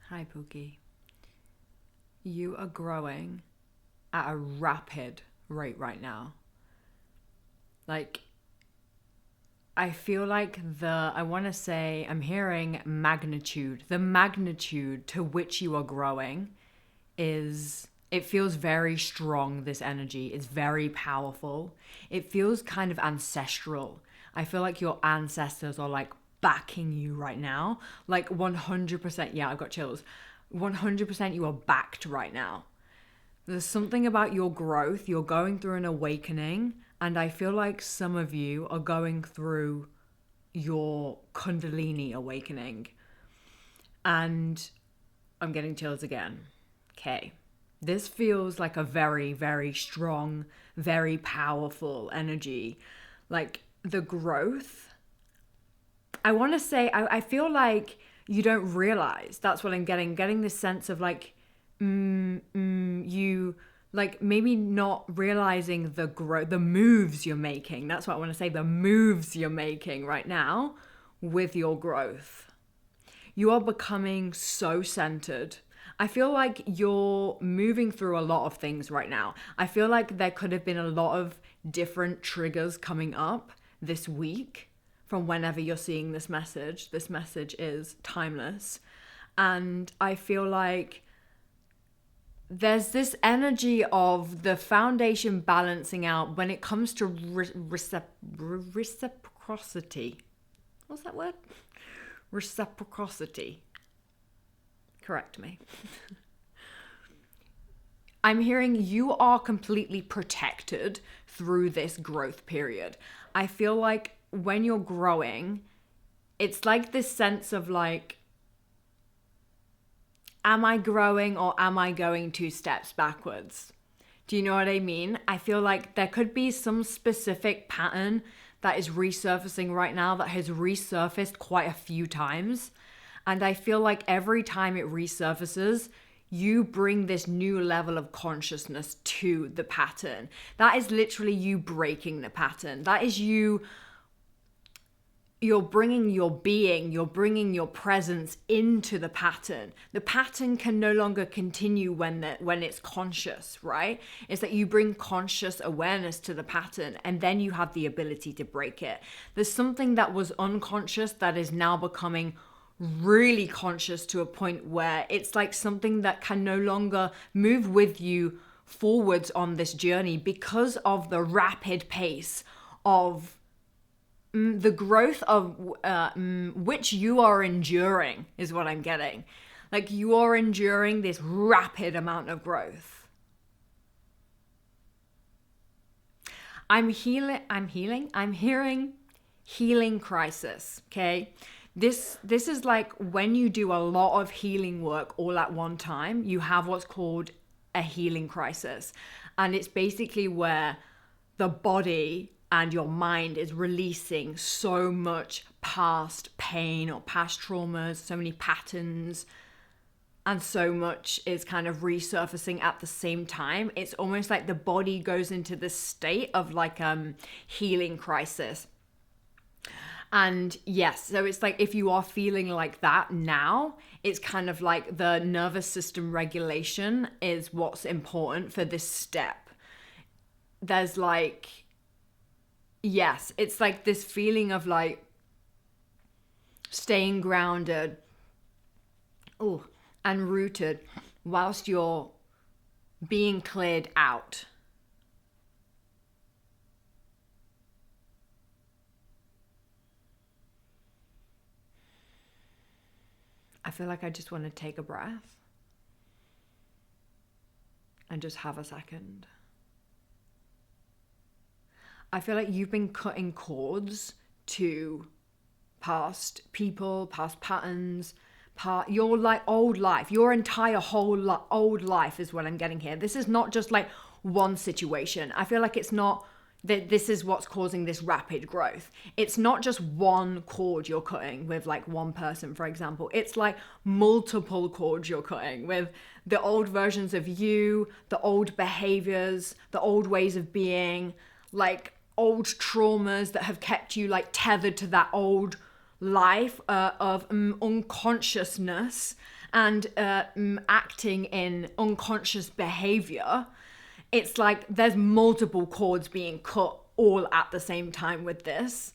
Hi, Pookie. You are growing at a rapid rate right now. Like, I feel like I'm hearing magnitude. The magnitude to which you are growing it feels very strong, this energy. It's very powerful. It feels kind of ancestral. I feel like your ancestors are like backing you right now. Like 100%, yeah, I've got chills. 100% you are backed right now. There's something about your growth. You're going through an awakening, and I feel like some of you are going through your Kundalini awakening. And I'm getting chills again. Okay. This feels like a very, very strong, very powerful energy. Like the growth. I want to say, I feel like you don't realize. That's what I'm getting this sense of like, you like maybe not realizing the moves you're making. That's what I want to say, the moves you're making right now with your growth. You are becoming so centered. I feel like you're moving through a lot of things right now. I feel like there could have been a lot of different triggers coming up this week from whenever you're seeing this message. This message is timeless. And I feel like there's this energy of the foundation balancing out when it comes to reciprocity. What's that word? Reciprocity. Correct me. I'm hearing you are completely protected through this growth period. I feel like when you're growing, it's like this sense of like, am I growing or am I going 2 steps backwards? Do you know what I mean? I feel like there could be some specific pattern that is resurfacing right now that has resurfaced quite a few times. And I feel like every time it resurfaces, you bring this new level of consciousness to the pattern. That is literally you breaking the pattern. That is you're bringing your being, you're bringing your presence into the pattern. The pattern can no longer continue when it's conscious, right? It's that you bring conscious awareness to the pattern and then you have the ability to break it. There's something that was unconscious that is now becoming really conscious to a point where it's like something that can no longer move with you forwards on this journey because of the rapid pace of the growth of which you are enduring is what I'm getting. Like you are enduring this rapid amount of growth. I'm hearing healing crisis, okay? This is like when you do a lot of healing work all at one time, you have what's called a healing crisis. And it's basically where the body and your mind is releasing so much past pain or past traumas, so many patterns, and so much is kind of resurfacing at the same time. It's almost like the body goes into this state of like healing crisis. And yes, so it's like if you are feeling like that now, it's kind of like the nervous system regulation is what's important for this step. There's like, yes, it's like this feeling of like staying grounded and rooted whilst you're being cleared out. I feel like I just want to take a breath and just have a second. I feel like you've been cutting cords to past people, past patterns, your like old life, your entire whole old life is what I'm getting here. This is not just like one situation. I feel like it's not that this is what's causing this rapid growth. It's not just one cord you're cutting with like one person, for example. It's like multiple cords you're cutting with the old versions of you, the old behaviors, the old ways of being, like old traumas that have kept you like tethered to that old life of unconsciousness. and acting in unconscious behavior, it's like there's multiple cords being cut all at the same time with this.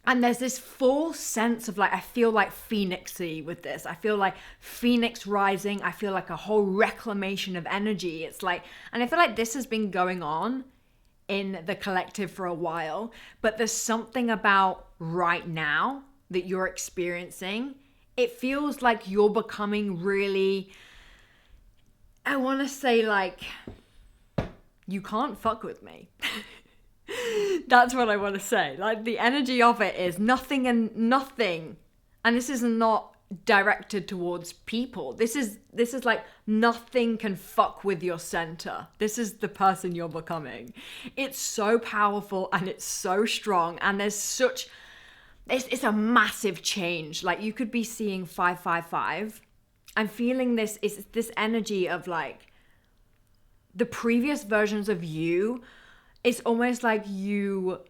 And there's this full sense of like, I feel like phoenixy with this. I feel like phoenix rising. I feel like a whole reclamation of energy. It's like, and I feel like this has been going on in the collective for a while, but there's something about right now that you're experiencing. It feels like you're becoming really, I want to say like, you can't fuck with me. That's what I want to say. Like the energy of it is nothing and nothing. And this is not directed towards people. This is like nothing can fuck with your center. This is the person you're becoming. It's so powerful and it's so strong, and there's such, it's a massive change. Like you could be seeing 555 and feeling this is this energy of like the previous versions of you. It's almost like you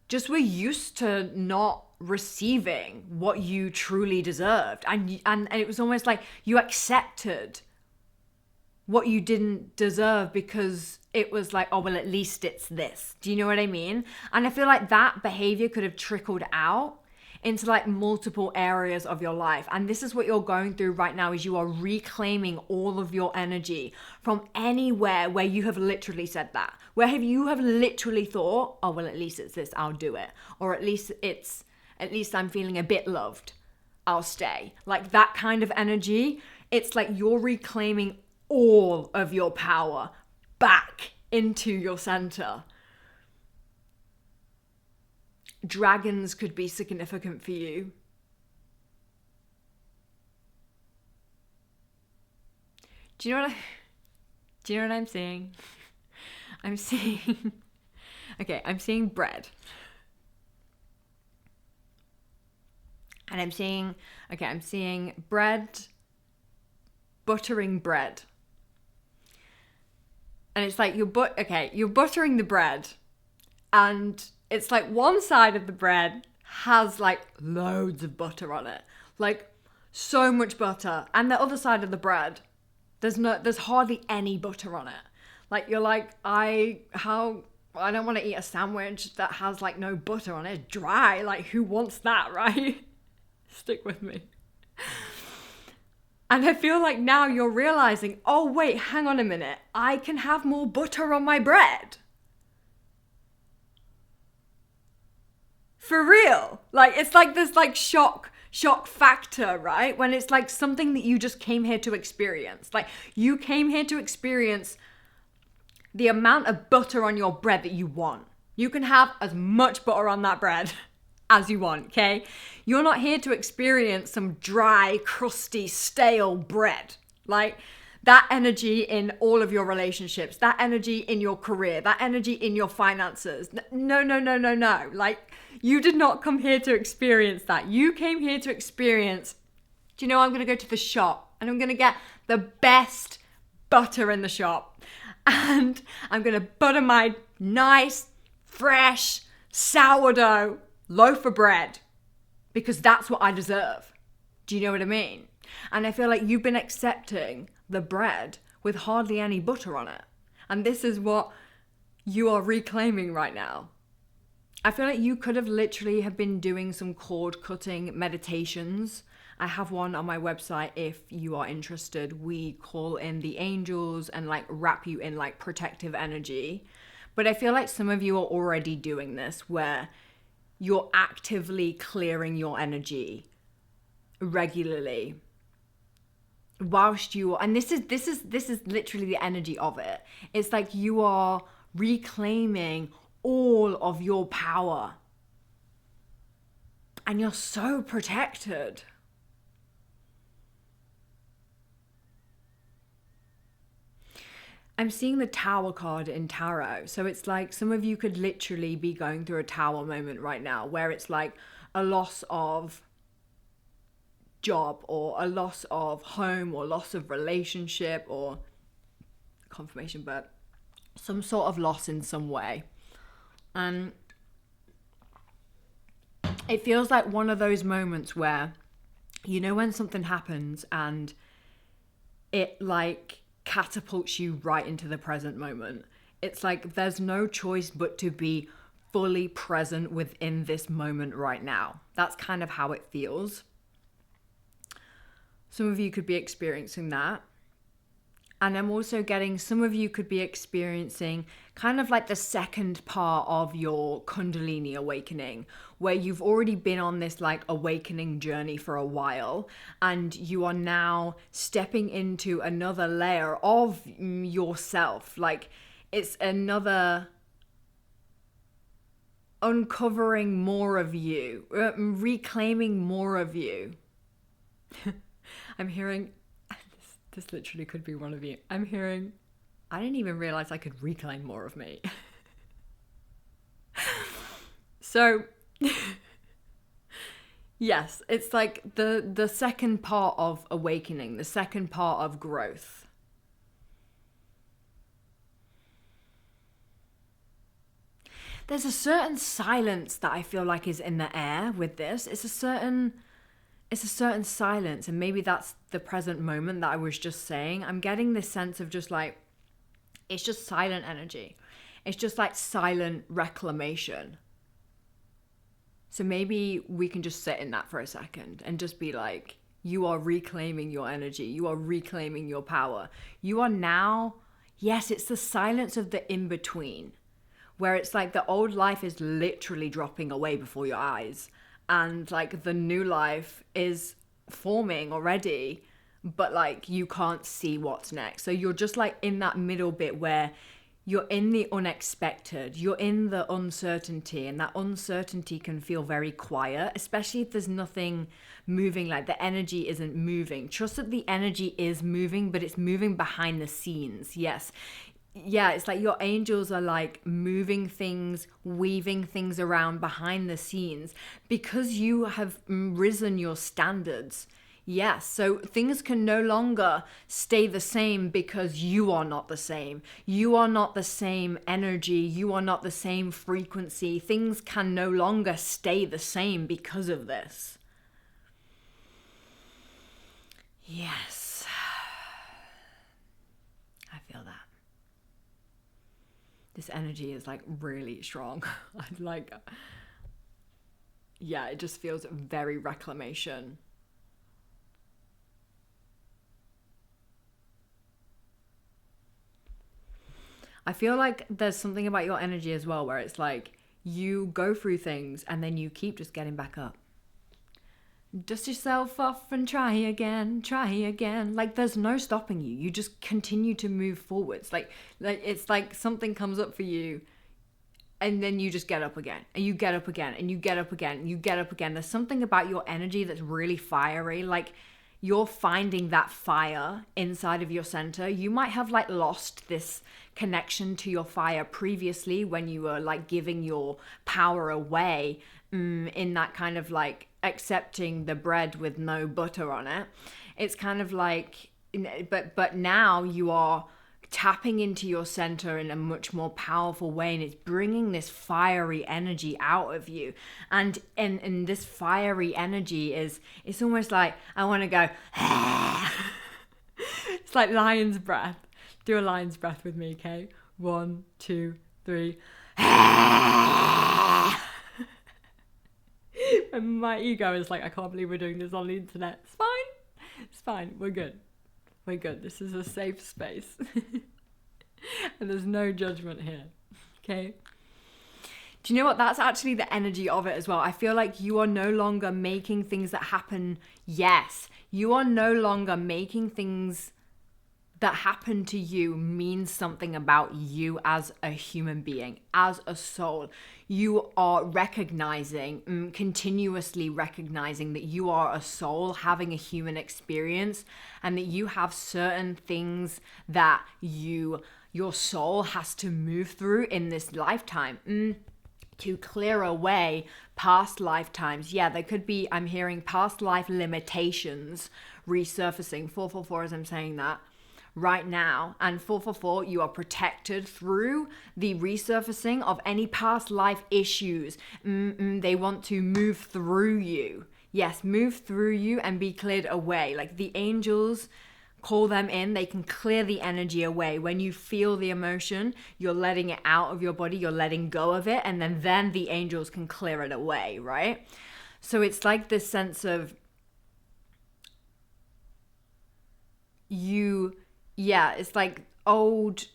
just were used to not receiving what you truly deserved. And it was almost like you accepted what you didn't deserve because it was like, oh, well, at least it's this. Do you know what I mean? And I feel like that behavior could have trickled out into like multiple areas of your life. And this is what you're going through right now, is you are reclaiming all of your energy from anywhere where you have literally said that. Where have you have literally thought, oh, well, at least it's this, I'll do it. Or at least I'm feeling a bit loved, I'll stay. Like that kind of energy, it's like you're reclaiming all of your power back into your center. Dragons could be significant for you. Do you know what I'm seeing? I'm seeing bread. And I'm seeing bread, buttering bread. And it's like you're buttering the bread, and it's like one side of the bread has like loads of butter on it, like so much butter, and the other side of the bread, there's hardly any butter on it. Like you're like, I don't want to eat a sandwich that has like no butter on it. It's dry. Like who wants that, right? Stick with me. And I feel like now you're realizing, oh wait, hang on a minute. I can have more butter on my bread. For real. Like it's like this like shock factor, right? When it's like something that you just came here to experience. Like you came here to experience the amount of butter on your bread that you want. You can have as much butter on that bread as you want, okay? You're not here to experience some dry, crusty, stale bread. Like that energy in all of your relationships, that energy in your career, that energy in your finances. No. Like you did not come here to experience that. You came here to experience, do you know, I'm going to go to the shop and I'm going to get the best butter in the shop. And I'm going to butter my nice, fresh, sourdough loaf of bread because that's what I deserve. Do you know what I mean? And I feel like you've been accepting the bread with hardly any butter on it. And this is what you are reclaiming right now. I feel like you could have literally have been doing some cord cutting meditations. I have one on my website if you are interested. We call in the angels and like wrap you in like protective energy. But I feel like some of you are already doing this where you're actively clearing your energy regularly whilst you are, and this is literally the energy of it. It's like you are reclaiming all of your power and you're so protected. I'm seeing the Tower card in tarot. So it's like some of you could literally be going through a Tower moment right now where it's like a loss of job or a loss of home or loss of relationship or confirmation, but some sort of loss in some way. And it feels like one of those moments where You know when something happens and it like catapults you right into the present moment. It's like there's no choice but to be fully present within this moment right now. That's kind of how it feels. Some of you could be experiencing that. And I'm also getting some of you could be experiencing kind of like the second part of your Kundalini awakening, where you've already been on this like awakening journey for a while, and you are now stepping into another layer of yourself. Like it's another uncovering more of you, reclaiming more of you. I'm hearing... This literally could be one of you. I'm hearing, I didn't even realize I could reclaim more of me. So, yes, it's like the second part of awakening, the second part of growth. There's a certain silence that I feel like is in the air with this. It's a certain silence, and maybe that's the present moment that I was just saying. I'm getting this sense of just like, it's just silent energy. It's just like silent reclamation. So maybe we can just sit in that for a second and just be like, you are reclaiming your energy. You are reclaiming your power. You are now, yes, it's the silence of the in-between, where it's like the old life is literally dropping away before your eyes. And like the new life is forming already, but like you can't see what's next. So you're just like in that middle bit where you're in the unexpected, you're in the uncertainty, and that uncertainty can feel very quiet, especially if there's nothing moving, like the energy isn't moving. Trust that the energy is moving, but it's moving behind the scenes. Yes. Yeah, it's like your angels are like moving things, weaving things around behind the scenes because you have risen your standards. Yes, so things can no longer stay the same because you are not the same. You are not the same energy. You are not the same frequency. Things can no longer stay the same because of this. Yes. I feel that. This energy is like really strong. Yeah, it just feels very reclamation. I feel like there's something about your energy as well where it's like you go through things and then you keep just getting back up. Dust yourself off and try again. Like there's no stopping you. You just continue to move forwards. Like it's like something comes up for you and then you just get up again and you get up again and you get up again and you get up again. There's something about your energy that's really fiery. Like you're finding that fire inside of your center. You might have like lost this connection to your fire previously when you were like giving your power away in that kind of like accepting the bread with no butter on it. It's kind of like, but now you are tapping into your center in a much more powerful way, and it's bringing this fiery energy out of you. And this fiery energy it's almost like I want to go it's like lion's breath. Do a lion's breath with me, okay? 1, 2, 3 and my ego is like, I can't believe we're doing this on the internet. It's fine, we're good. This is a safe space. And there's no judgment here. Okay? Do you know what? That's actually the energy of it as well. I feel like you are no longer making things that happen. Yes. You are no longer making things that happen to you mean something about you as a human being, as a soul. You are recognizing, continuously recognizing that you are a soul having a human experience, and that you have certain things that your soul has to move through in this lifetime to clear away past lifetimes. Yeah, there could be, I'm hearing past life limitations resurfacing. 444 as I'm saying that right now. And 444, you are protected through the resurfacing of any past life issues. They want to move through you. yes, move through you and be cleared away. Like the angels call them in, they can clear the energy away. When you feel the emotion, you're letting it out of your body, you're letting go of it, and then the angels can clear it away, right? So it's like this sense of it's like old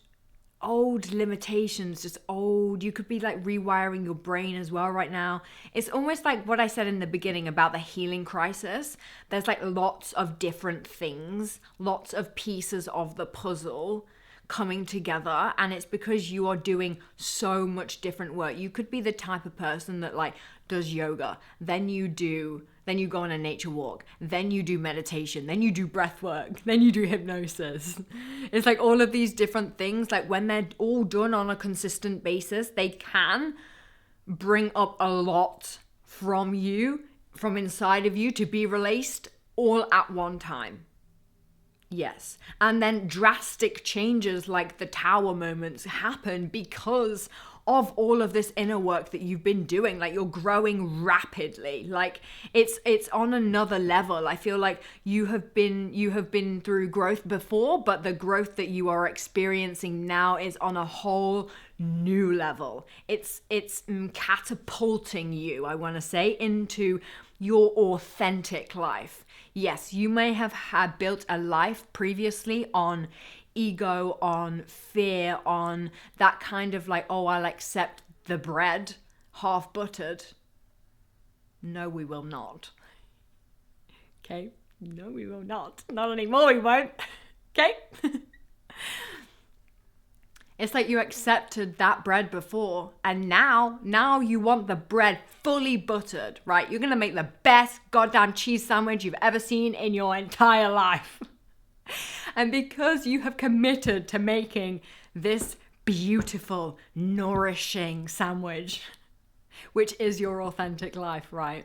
limitations, just old. You could be like rewiring your brain as well right now. It's almost like what I said in the beginning about the healing crisis. There's like lots of different things, lots of pieces of the puzzle coming together, and it's because you are doing so much different work. You could be the type of person that like does yoga, then you go on a nature walk, then you do meditation, then you do breath work, then you do hypnosis. It's like all of these different things, like when they're all done on a consistent basis, they can bring up a lot from you, from inside of you, to be released all at one time. Yes. And then drastic changes like the tower moments happen because of all of this inner work that you've been doing. Like you're growing rapidly. Like it's on another level. I feel like you have been through growth before, but the growth that you are experiencing now is on a whole new level. It's catapulting you, I want to say, into your authentic life. Yes, you may have had built a life previously on ego, on fear, on that kind of like, oh, I'll accept the bread half buttered. No, we will not. Okay? No, we will not. Not anymore, we won't. Okay? It's like you accepted that bread before, and now you want the bread fully buttered, right? You're gonna make the best goddamn cheese sandwich you've ever seen in your entire life. And because you have committed to making this beautiful, nourishing sandwich, which is your authentic life, right?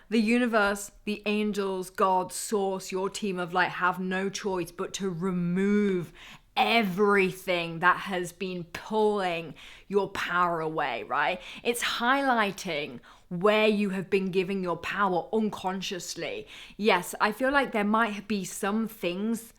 The universe, the angels, God, source, your team of light have no choice but to remove everything that has been pulling your power away, right? It's highlighting where you have been giving your power unconsciously. Yes, I feel like there might be some things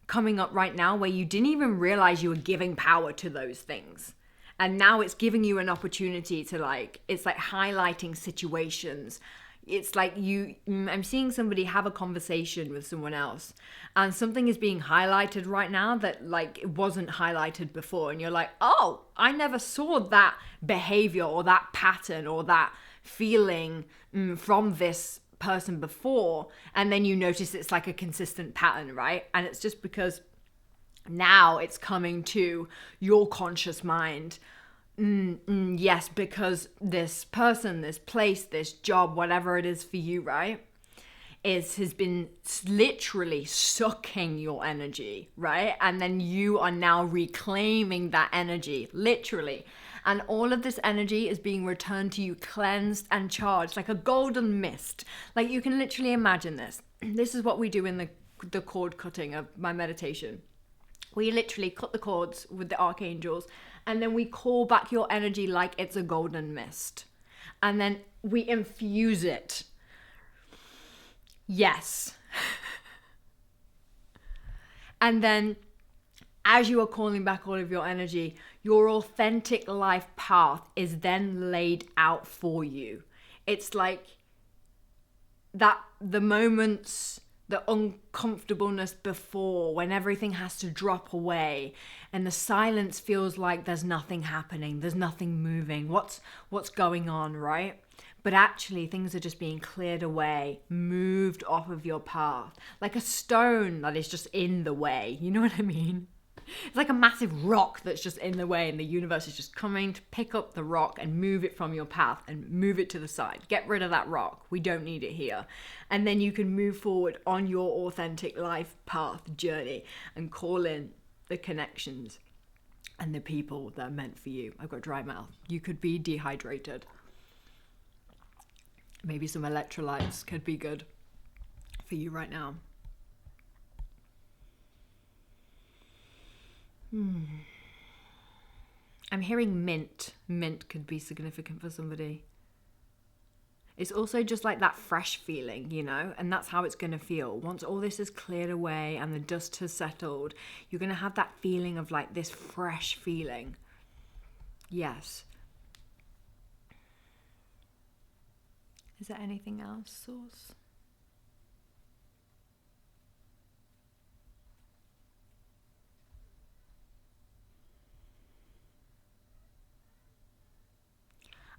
coming up right now where you didn't even realize you were giving power to those things. And now it's giving you an opportunity to it's like highlighting situations. It's like I'm seeing somebody have a conversation with someone else and something is being highlighted right now that like it wasn't highlighted before. And you're like, oh, I never saw that behavior or that pattern or that feeling from this person before. And then you notice it's like a consistent pattern, right? And it's just because now it's coming to your conscious mind. Yes, because this person, this place, this job, whatever it is for you, right, has been literally sucking your energy, right? And then you are now reclaiming that energy, literally. And all of this energy is being returned to you cleansed and charged like a golden mist. Like you can literally imagine this. This is what we do in the cord cutting of my meditation. We literally cut the cords with the archangels and then we call back your energy like it's a golden mist. And then we infuse it. Yes. And then as you are calling back all of your energy, your authentic life path is then laid out for you. It's like that the moments, the uncomfortableness before, when everything has to drop away and the silence feels like there's nothing happening, there's nothing moving, what's going on, right? But actually things are just being cleared away, moved off of your path, like a stone that is just in the way. You know what I mean? It's like a massive rock that's just in the way and the universe is just coming to pick up the rock and move it from your path and move it to the side. Get rid of that rock. We don't need it here. And then you can move forward on your authentic life path journey and call in the connections and the people that are meant for you. I've got dry mouth. You could be dehydrated. Maybe some electrolytes could be good for you right now. I'm hearing mint. Mint could be significant for somebody. It's also just like that fresh feeling, you know, and that's how it's going to feel. Once all this is cleared away and the dust has settled, you're going to have that feeling of like this fresh feeling. Yes. Is there anything else, Source?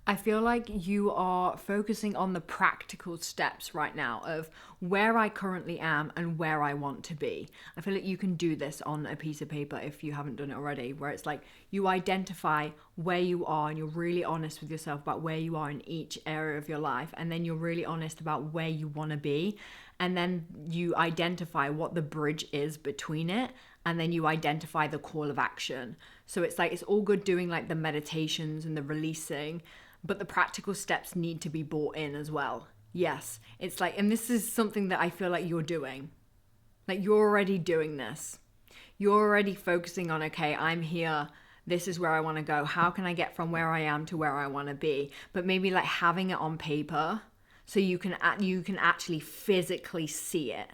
I feel like you are focusing on the practical steps right now of where I currently am and where I want to be. I feel like you can do this on a piece of paper if you haven't done it already, where it's like you identify where you are and you're really honest with yourself about where you are in each area of your life. And then you're really honest about where you want to be. And then you identify what the bridge is between it. And then you identify the call of action. So it's like, it's all good doing like the meditations and the releasing, but the practical steps need to be brought in as well. Yes, it's like, and this is something that I feel like you're doing. Like you're already doing this. You're already focusing on, okay, I'm here. This is where I want to go. How can I get from where I am to where I want to be? But maybe like having it on paper so you can actually physically see it.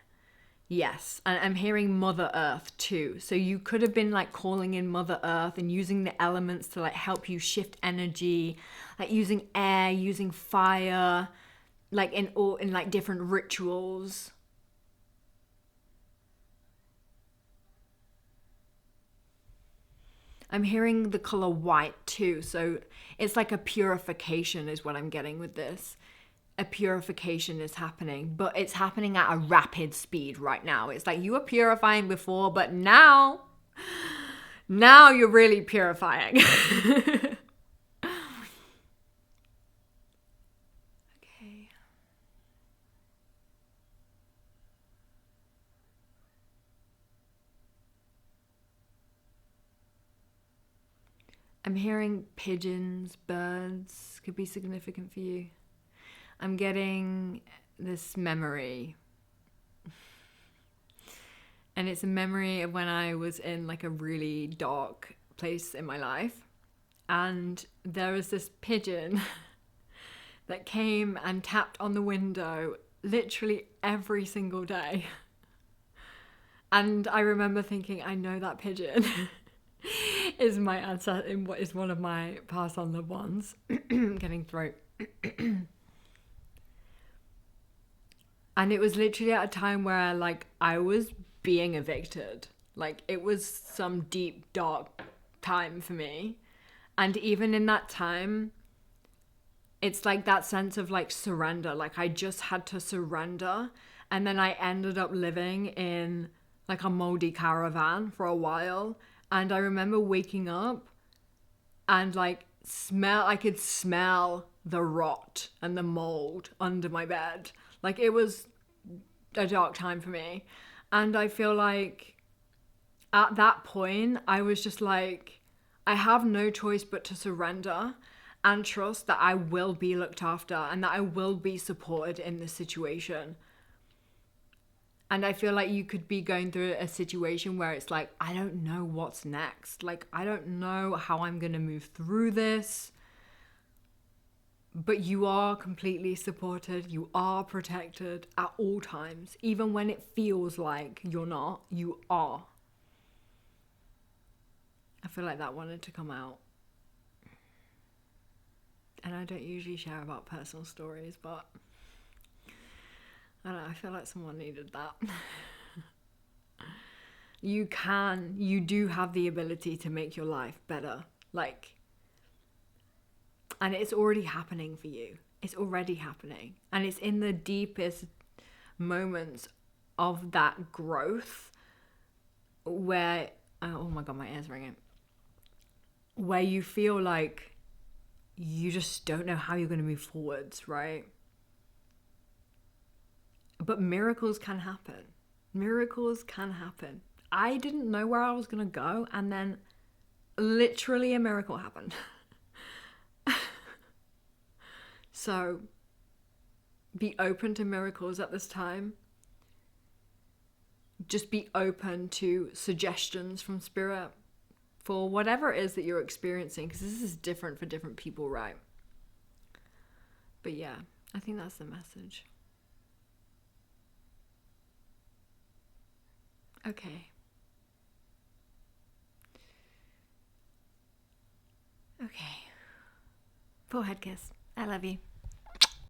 Yes, and I'm hearing Mother Earth too. So you could have been like calling in Mother Earth and using the elements to like help you shift energy, like using air, using fire, like in like different rituals. I'm hearing the color white too. So it's like a purification is what I'm getting with this. A purification is happening, but it's happening at a rapid speed right now. It's like you were purifying before, but now you're really purifying. Okay. I'm hearing pigeons, birds could be significant for you. I'm getting this memory. And it's a memory of when I was in like a really dark place in my life. And there was this pigeon that came and tapped on the window literally every single day. And I remember thinking, I know that pigeon is my ancestor, is one of my past on loved ones. Getting throat. And it was literally at a time where like I was being evicted. Like it was some deep, dark time for me. And even in that time, it's like that sense of like surrender. Like I just had to surrender. And then I ended up living in like a moldy caravan for a while. And I remember waking up and like I could smell the rot and the mold under my bed. Like it was a dark time for me. And I feel like at that point, I was just like, I have no choice but to surrender and trust that I will be looked after and that I will be supported in this situation. And I feel like you could be going through a situation where it's like, I don't know what's next. Like, I don't know how I'm going to move through this. But you are completely supported. You are protected at all times. Even when it feels like you're not, you are. I feel like that wanted to come out. And I don't usually share about personal stories, but I don't know, I feel like someone needed that. You do have the ability to make your life better. Like, and it's already happening for you. It's already happening. And it's in the deepest moments of that growth where, oh my God, my ear's ringing. Where you feel like you just don't know how you're going to move forwards, right? But miracles can happen. Miracles can happen. I didn't know where I was going to go, and then literally a miracle happened. So be open to miracles at this time. Just be open to suggestions from spirit for whatever it is that you're experiencing, because this is different for different people, right? But yeah, I think that's the message. Okay. Okay. Forehead kiss. I love you.